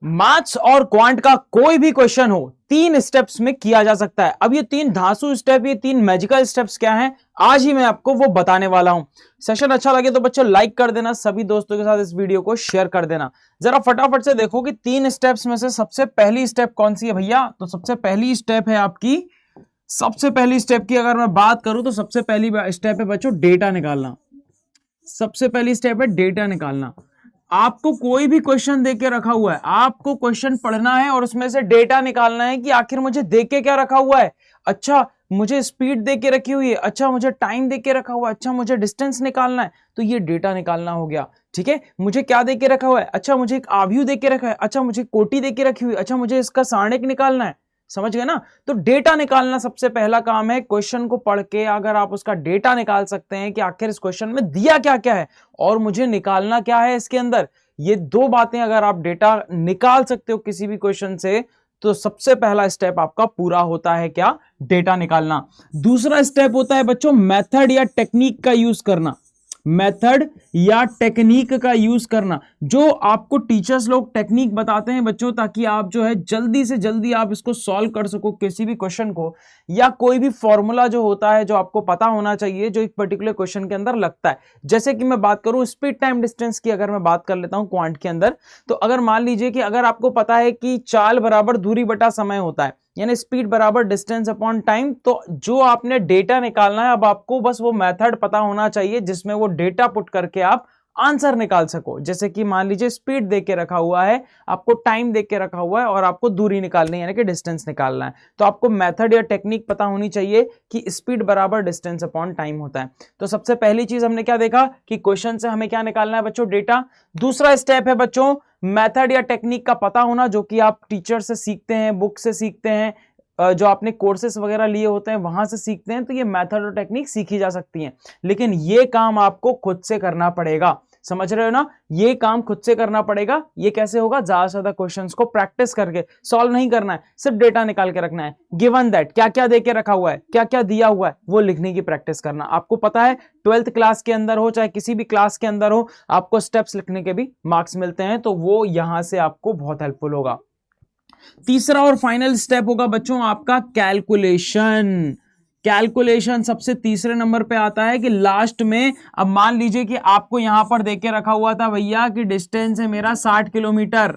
Maths और quant का कोई भी क्वेश्चन हो 3 स्टेप्स में किया जा सकता है। अब ये 3 धांसू स्टेप, ये 3 मैजिकल स्टेप्स क्या हैं, आज ही मैं आपको वो बताने वाला हूं। सेशन अच्छा लगे तो बच्चों लाइक कर देना, सभी दोस्तों के साथ इस वीडियो को शेयर कर देना। जरा फटाफट से देखो कि 3 स्टेप्स में से सबसे पहली स्टेप कौन सी है भैया। तो सबसे पहली स्टेप है आपकी, सबसे पहली स्टेप की अगर मैं बात करूं तो सबसे पहली स्टेप है बच्चों डेटा निकालना। सबसे पहली स्टेप है डेटा निकालना। आपको कोई भी क्वेश्चन दे के रखा हुआ है, आपको क्वेश्चन पढ़ना है और उसमें से डेटा निकालना है कि आखिर मुझे दे के क्या रखा हुआ है। अच्छा मुझे स्पीड दे के रखी हुई है, अच्छा मुझे टाइम दे के रखा हुआ है, अच्छा मुझे डिस्टेंस निकालना है, तो ये डेटा निकालना हो गया। ठीक है, मुझे क्या दे के रखा हुआ है, अच्छा मुझे एक आव्यू दे के रखा है, अच्छा मुझे कोटि दे के रखी हुई है, अच्छा मुझे इसका सारणिक निकालना है। समझ गए ना। तो डेटा निकालना सबसे पहला काम है। क्वेश्चन को पढ़ के अगर आप उसका डेटा निकाल सकते हैं कि आखिर इस क्वेश्चन में दिया क्या क्या है और मुझे निकालना क्या है इसके अंदर, ये दो बातें अगर आप डेटा निकाल सकते हो किसी भी क्वेश्चन से, तो सबसे पहला स्टेप आपका पूरा होता है क्या, डेटा निकालना। दूसरा स्टेप होता है बच्चों मेथड या टेक्निक का यूज करना। मेथड या टेक्निक का यूज करना, जो आपको टीचर्स लोग टेक्निक बताते हैं बच्चों, ताकि आप जो है जल्दी से जल्दी आप इसको सॉल्व कर सको किसी भी क्वेश्चन को, या कोई भी फॉर्मूला जो होता है जो आपको पता होना चाहिए जो एक पर्टिकुलर क्वेश्चन के अंदर लगता है। जैसे कि मैं बात करूं स्पीड टाइम डिस्टेंस की, अगर मैं बात कर लेता हूं क्वांट के अंदर, तो अगर मान लीजिए कि अगर आपको पता है कि चाल बराबर दूरी बटा समय होता है, यानी स्पीड बराबर डिस्टेंस अपॉन टाइम, तो जो आपने डेटा निकालना है, अब आपको बस वो मेथड पता होना चाहिए जिसमें वो डेटा पुट करके आप आंसर निकाल सको। जैसे कि मान लीजिए स्पीड देके रखा हुआ है, आपको टाइम देके रखा हुआ है और आपको दूरी निकालनी है यानी कि डिस्टेंस निकालना है, तो आपको मेथड या टेक्निक पता होनी चाहिए कि स्पीड बराबर डिस्टेंस अपॉन टाइम होता है। तो सबसे पहली चीज हमने क्या देखा कि क्वेश्चन से हमें क्या निकालना है बच्चों, डेटा। दूसरा स्टेप है बच्चों मेथड या टेक्निक का पता होना, जो कि आप टीचर से सीखते हैं, बुक से सीखते हैं, जो आपने कोर्सेस वगैरह लिए होते हैं वहां से सीखते हैं, तो ये मेथड और टेक्निक सीखी जा सकती हैं, लेकिन ये काम आपको खुद से करना पड़ेगा। समझ रहे हो ना, ये काम खुद से करना पड़ेगा। ये कैसे होगा, ज्यादा से ज्यादा क्वेश्चंस को प्रैक्टिस करके, सॉल्व नहीं करना है, सिर्फ डेटा निकाल के रखना है। गिवन दैट क्या क्या देके रखा हुआ है, क्या क्या दिया हुआ है, वो लिखने की प्रैक्टिस करना। आपको पता है 12th क्लास के अंदर हो चाहे किसी भी क्लास के अंदर हो, आपको स्टेप्स लिखने के भी मार्क्स मिलते हैं, तो वो यहां से आपको बहुत हेल्पफुल होगा। तीसरा और फाइनल स्टेप होगा बच्चों आपका कैलकुलेशन। कैलकुलेशन सबसे तीसरे नंबर पे आता है कि लास्ट में, अब मान लीजिए कि आपको यहां पर देके रखा हुआ था भैया कि डिस्टेंस है मेरा 60 किलोमीटर,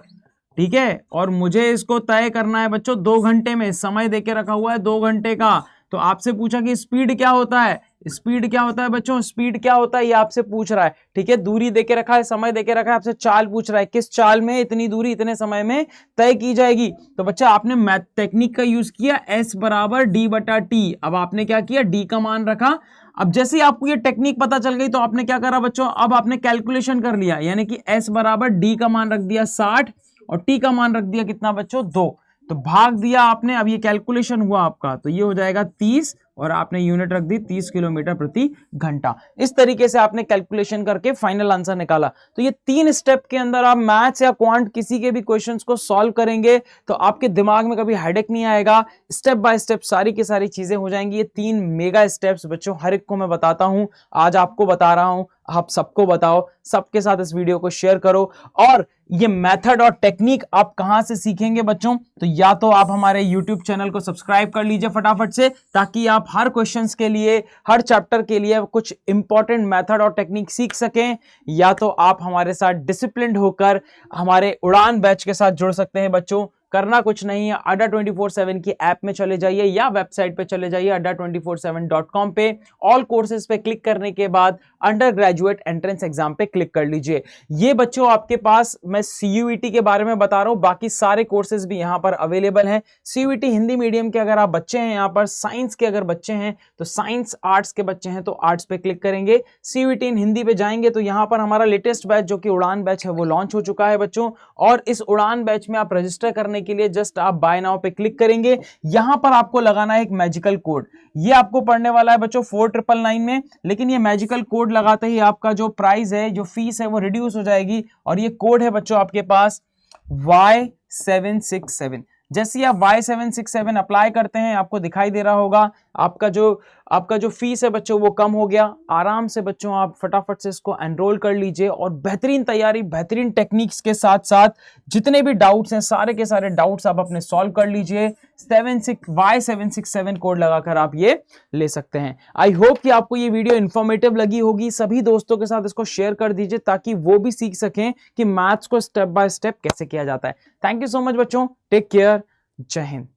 ठीक है, और मुझे इसको तय करना है बच्चों 2 घंटे में, समय देके रखा हुआ है 2 घंटे का। तो आपसे पूछा कि स्पीड क्या होता है, स्पीड क्या होता है बच्चों, स्पीड क्या होता है ये आपसे पूछ रहा है। ठीक है, दूरी देके रखा है, समय देके रखा है, आपसे चाल पूछ रहा है, किस चाल में इतनी दूरी इतने समय में तय की जाएगी। तो बच्चा आपने मैथ टेक्निक का यूज किया, S बराबर D बटा T। अब आपने क्या किया, D का मान रखा। अब जैसे ही आपको ये टेक्निक पता चल गई तो आपने क्या करा बच्चों, अब आपने कैलकुलेशन कर लिया, यानी कि S बराबर D का मान रख दिया 60 और T का मान रख दिया कितना बच्चों 2, तो भाग दिया आपने। अब ये कैलकुलेशन हुआ आपका, तो ये हो जाएगा 30 और आपने यूनिट रख दी 30 किलोमीटर प्रति घंटा। इस तरीके से आपने कैलकुलेशन करके फाइनल आंसर निकाला। तो ये 3 स्टेप के अंदर आप मैथ्स या क्वांट किसी के भी क्वेश्चंस को सॉल्व करेंगे तो आपके दिमाग में कभी हेडेक नहीं आएगा। स्टेप बाय स्टेप सारी की सारी चीजें हो जाएंगी। ये 3 मेगा स्टेप्स बच्चों हर एक को मैं बताता हूं, आज आपको बता रहा हूं, आप सबको बताओ, सबके साथ इस वीडियो को शेयर करो। और ये मेथड और टेक्निक आप कहां से सीखेंगे बच्चों, तो या तो आप हमारे YouTube चैनल को सब्सक्राइब कर लीजिए फटाफट से, ताकि आप हर क्वेश्चंस के लिए, हर चैप्टर के लिए कुछ इंपॉर्टेंट मेथड और टेक्निक सीख सकें, या तो आप हमारे साथ डिसिप्लिन्ड होकर हमारे उड़ान बैच के साथ जुड़ सकते हैं बच्चों। करना कुछ नहीं है, अड्डा 24/7 की ऐप में चले जाइए या वेबसाइट पे चले जाइए adda247.com पे। ऑल कोर्सेज पे क्लिक करने के बाद अंडर ग्रेजुएट एंट्रेंस एग्जाम पे क्लिक कर लीजिए। ये बच्चों आपके पास, मैं CUET के बारे में बता रहा हूं, बाकी सारे कोर्सेज भी यहां पर अवेलेबल हैं। CUET हिंदी मीडियम के अगर आप बच्चे हैं, यहां पर साइंस के अगर बच्चे हैं तो साइंस, आर्ट्स के बच्चे हैं तो आर्ट्स पे क्लिक करेंगे। CUET इन हिंदी पे जाएंगे तो यहां पर हमारा लेटेस्ट बैच जो कि उड़ान बैच है वो लॉन्च हो चुका है बच्चों। और इस उड़ान बैच में आप रजिस्टर करने के लिए जस्ट आप बाय नाउ पे क्लिक करेंगे। यहां पर आपको लगाना है एक मैजिकल कोड, ये आपको पढ़ने वाला है बच्चों 4999 में, लेकिन ये मैजिकल कोड लगाते ही आपका जो प्राइस है, जो फीस है वो रिड्यूस हो जाएगी। और ये कोड है बच्चों आपके पास Y767। जैसे ही आप Y767 अप्लाई करते हैं, आपको दिखाई दे रहा होगा आपका जो फीस है बच्चों वो कम हो गया। आराम से बच्चों आप फटाफट से इसको एनरोल कर लीजिए और बेहतरीन तैयारी, बेहतरीन टेक्निक्स के साथ साथ जितने भी डाउट्स हैं सारे के सारे डाउट्स आप अपने सॉल्व कर लीजिए। 767 कोड लगाकर आप ये ले सकते हैं। आई होप कि आपको ये वीडियो इंफॉर्मेटिव लगी होगी। सभी दोस्तों के साथ इसको शेयर कर दीजिए ताकि वो भी सीख सकें कि मैथ्स को स्टेप बाय स्टेप कैसे किया जाता है। थैंक यू सो मच बच्चों, टेक केयर, जय हिंद।